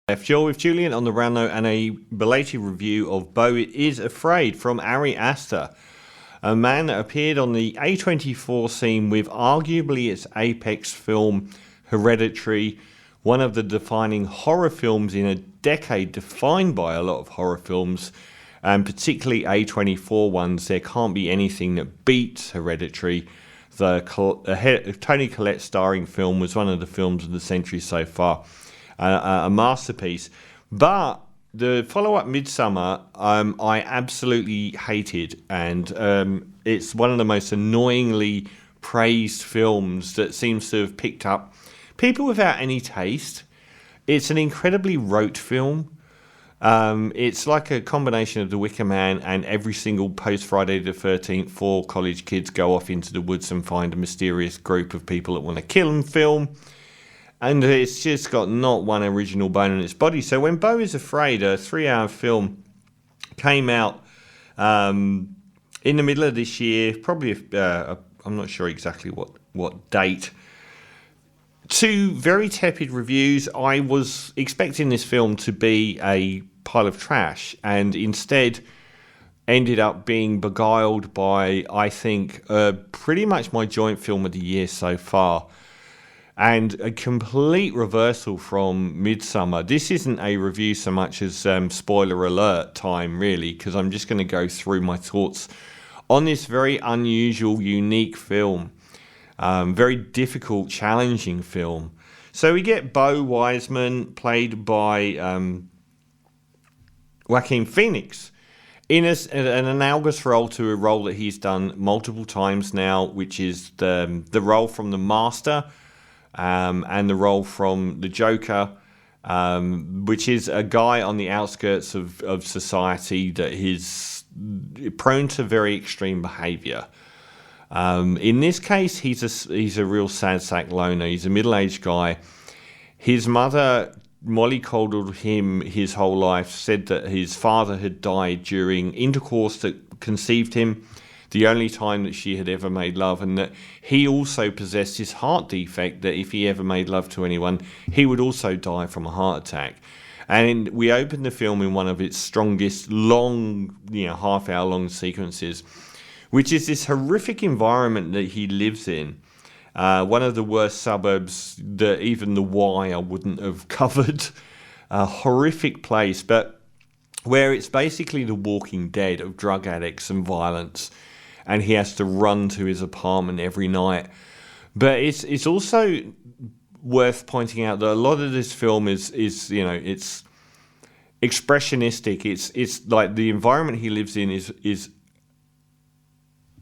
Left. You're with Julian on the round note and a belated review of Beau is Afraid from Ari Aster, a man that appeared on the A24 scene with arguably its apex film, Hereditary, one of the defining horror films in a decade defined by a lot of horror films, and particularly A24 ones. There can't be anything that beats Hereditary. The Toni Collette starring film was one of the films of the century so far. A masterpiece. But the follow-up Midsommar, I absolutely hated, and it's one of the most annoyingly praised films that seems to have picked up people without any taste. It's an incredibly rote film. It's like a combination of The Wicker Man and every single post-Friday the 13th 4 college kids go off into the woods and find a mysterious group of people that want to kill them film. And it's just got not one original bone in its body. So when Beau is Afraid, a 3-hour film, came out in the middle of this year, probably, I'm not sure exactly what date, 2 very tepid reviews. I was expecting this film to be a pile of trash, and instead ended up being beguiled by, I think, pretty much my joint film of the year so far. And a complete reversal from Midsommar. This isn't a review so much as spoiler alert time, really, because I'm just going to go through my thoughts on this very unusual, unique film. Very difficult, challenging film. So we get Beau Wiseman, played by Joaquin Phoenix, in an analogous role to a role that he's done multiple times now, which is the role from The Master, and the role from the Joker, which is a guy on the outskirts of society that is prone to very extreme behaviour. In this case, he's a real sad sack loner. He's a middle-aged guy. His mother, mollycoddled him his whole life, said that his father had died during intercourse that conceived him, the only time that she had ever made love, and that he also possessed this heart defect that if he ever made love to anyone, he would also die from a heart attack. And we opened the film in one of its strongest, long, half-hour long sequences, which is this horrific environment that he lives in. One of the worst suburbs that even The Wire wouldn't have covered. A horrific place, but where it's basically the Walking Dead of drug addicts and violence. And he has to run to his apartment every night. But it's also worth pointing out that a lot of this film is it's expressionistic. It's like the environment he lives in is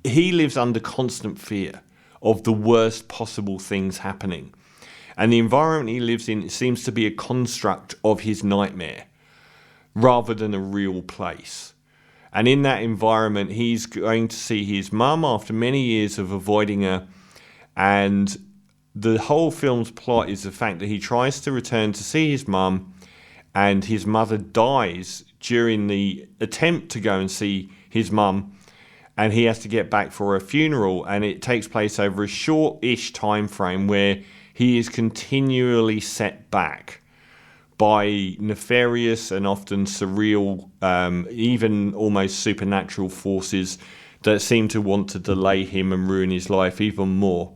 he lives under constant fear of the worst possible things happening. And the environment he lives in seems to be a construct of his nightmare rather than a real place. And in that environment, he's going to see his mum after many years of avoiding her. And the whole film's plot is the fact that he tries to return to see his mum, and his mother dies during the attempt to go and see his mum, and he has to get back for a funeral. And it takes place over a short-ish time frame where he is continually set back by nefarious and often surreal, even almost supernatural forces that seem to want to delay him and ruin his life even more.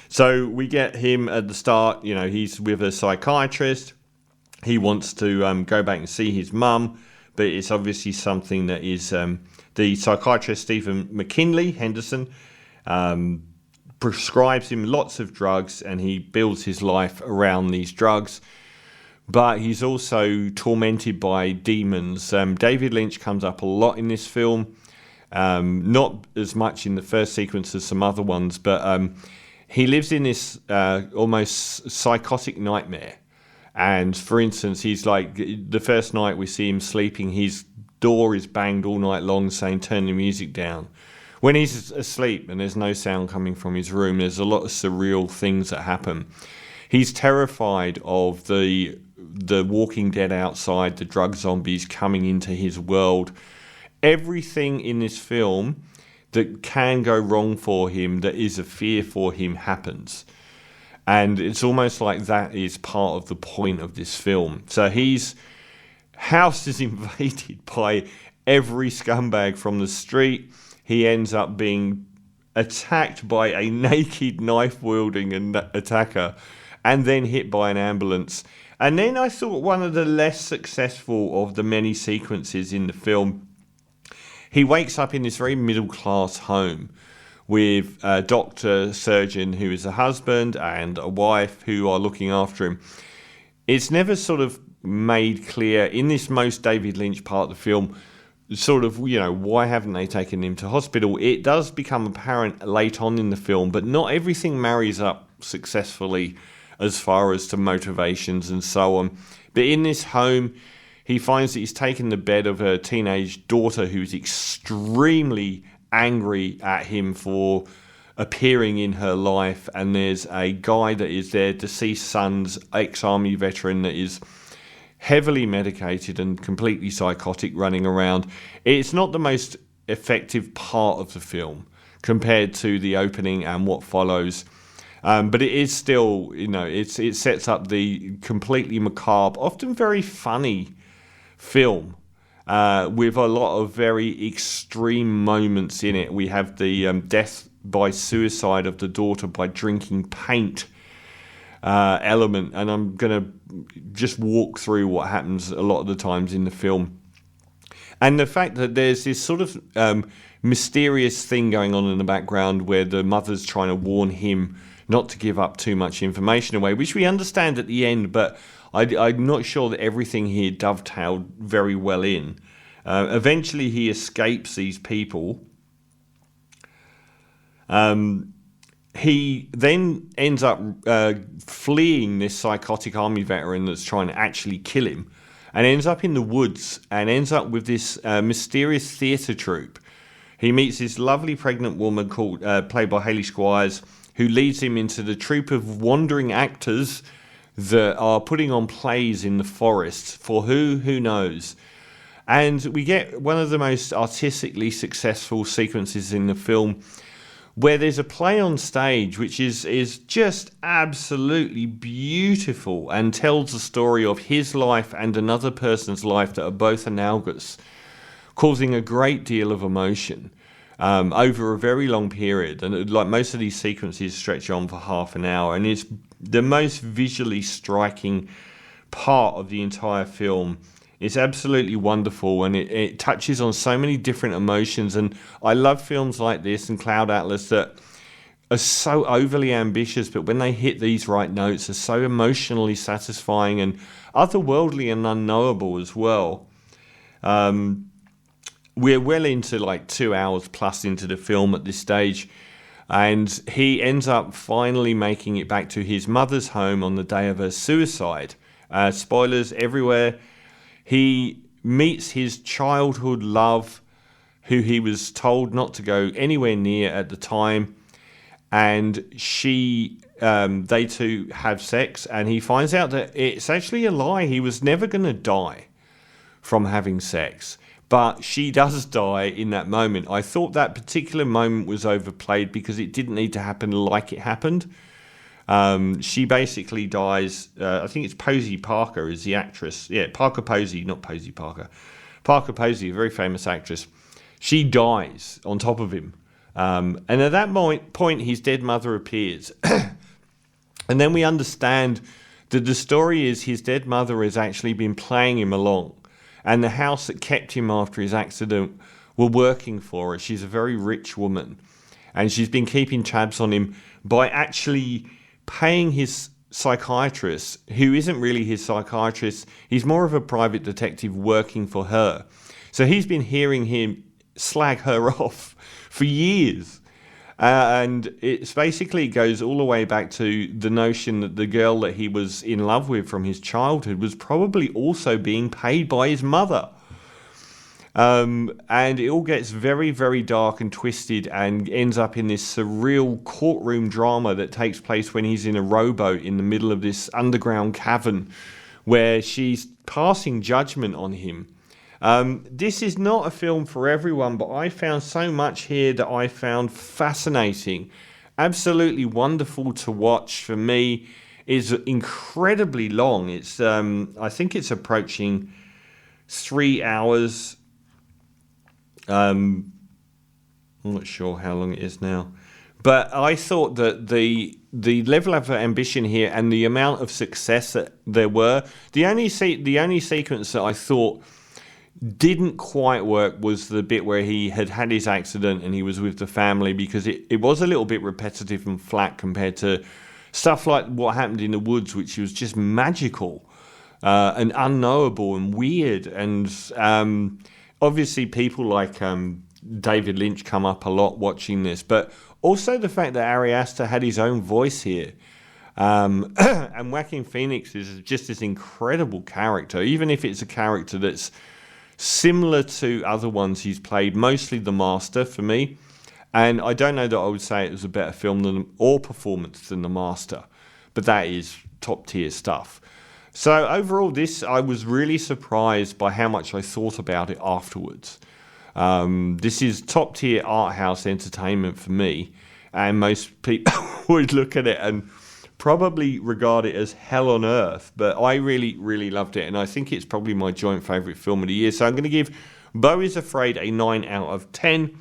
So we get him at the start, he's with a psychiatrist. He wants to go back and see his mum, but it's obviously something that is the psychiatrist, Stephen McKinley Henderson, prescribes him lots of drugs, and he builds his life around these drugs. But he's also tormented by demons. David Lynch comes up a lot in this film. Not as much in the first sequence as some other ones, but he lives in this almost psychotic nightmare. And for instance, he's like, the first night we see him sleeping, his door is banged all night long saying, "Turn the music down." When he's asleep and there's no sound coming from his room, there's a lot of surreal things that happen. He's terrified of the Walking Dead outside, the drug zombies coming into his world. Everything in this film that can go wrong for him, that is a fear for him, happens. And it's almost like that is part of the point of this film. So his house is invaded by every scumbag from the street. He ends up being attacked by a naked knife-wielding attacker and then hit by an ambulance. And then I thought one of the less successful of the many sequences in the film, he wakes up in this very middle-class home with a doctor, surgeon who is a husband and a wife who are looking after him. It's never sort of made clear in this most David Lynch part of the film, sort of, why haven't they taken him to hospital? It does become apparent late on in the film, but not everything marries up successfully as far as to motivations and so on. But in this home, he finds that he's taken the bed of a teenage daughter who's extremely angry at him for appearing in her life, and there's a guy that is their deceased son's ex-army veteran that is heavily medicated and completely psychotic running around. It's not the most effective part of the film compared to the opening and what follows, but it is still, it sets up the completely macabre, often very funny film with a lot of very extreme moments in it. We have the death by suicide of the daughter by drinking paint element, and I'm going to just walk through what happens a lot of the times in the film. And the fact that there's this sort of mysterious thing going on in the background where the mother's trying to warn him not to give up too much information away, which we understand at the end, but I'm not sure that everything here dovetailed very well in. Eventually he escapes these people. He then ends up fleeing this psychotic army veteran that's trying to actually kill him, and ends up in the woods and ends up with this mysterious theatre troupe. He meets this lovely pregnant woman played by Hayley Squires, who leads him into the troupe of wandering actors that are putting on plays in the forest for who knows. And we get one of the most artistically successful sequences in the film, where there's a play on stage which is just absolutely beautiful and tells the story of his life and another person's life that are both analogous, causing a great deal of emotion over a very long period. And like most of these sequences stretch on for half an hour, and it's the most visually striking part of the entire film. It's absolutely wonderful, and it touches on so many different emotions. And I love films like this and Cloud Atlas that are so overly ambitious, but when they hit these right notes, are so emotionally satisfying and otherworldly and unknowable as well. We're well into like 2 hours plus into the film at this stage, and he ends up finally making it back to his mother's home on the day of her suicide. Spoilers everywhere. He meets his childhood love, who he was told not to go anywhere near at the time, and they two have sex, and he finds out that it's actually a lie. He was never going to die from having sex, but she does die in that moment. I thought that particular moment was overplayed because it didn't need to happen like it happened. She basically dies. I think it's Posey Parker is the actress. Yeah, Parker Posey, not Posey Parker. Parker Posey, a very famous actress. She dies on top of him. And at that point, his dead mother appears. And then we understand that the story is his dead mother has actually been playing him along. And the house that kept him after his accident were working for her. She's a very rich woman. And she's been keeping tabs on him by actually paying his psychiatrist, who isn't really his psychiatrist. He's more of a private detective working for her. So he's been hearing him slag her off for years. And it basically goes all the way back to the notion that the girl that he was in love with from his childhood was probably also being paid by his mother. And it all gets very, very dark and twisted and ends up in this surreal courtroom drama that takes place when he's in a rowboat in the middle of this underground cavern where she's passing judgment on him. This is not a film for everyone, but I found so much here that I found fascinating absolutely wonderful to watch. For me, is incredibly long. It's I think it's approaching 3 hours. I'm not sure how long it is now, but I thought that the level of ambition here and the amount of success that there were, the only sequence that I thought didn't quite work was the bit where he had his accident and he was with the family, because it was a little bit repetitive and flat compared to stuff like what happened in the woods, which was just magical and unknowable and weird. And obviously people like David Lynch come up a lot watching this, but also the fact that Ari Aster had his own voice here. And Joaquin Phoenix is just this incredible character, even if it's a character that's similar to other ones he's played, mostly The Master for me. And I don't know that I would say it was a better film or performance than The Master, but that is top tier stuff. So overall, I was really surprised by how much I thought about it afterwards. This is top tier art house entertainment for me, and most people would look at it and probably regard it as hell on earth, but I really, really loved it, and I think it's probably my joint favourite film of the year. So I'm going to give Beau is Afraid a 9 out of 10.